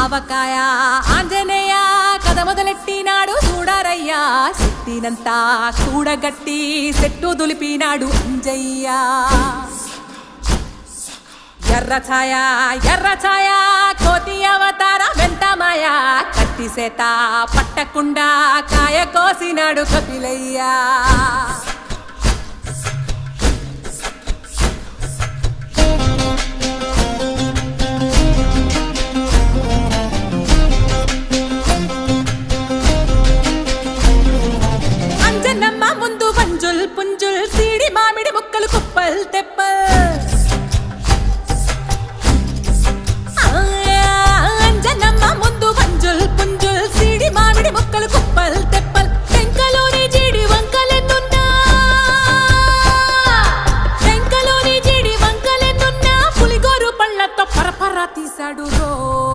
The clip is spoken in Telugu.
ఆవకాయ ఆంజనేయ కథ మొదలెట్టినాడు చూడరయ్యా శక్తినంతా చూడగట్టి చెట్టు దులిపినాడు అంజయ్య ఎర్ర ఛాయ కోతి అవతార వెంటమాయ కత్తి సేత పట్టకుండా కాయ కోసినాడు కపిలయ్య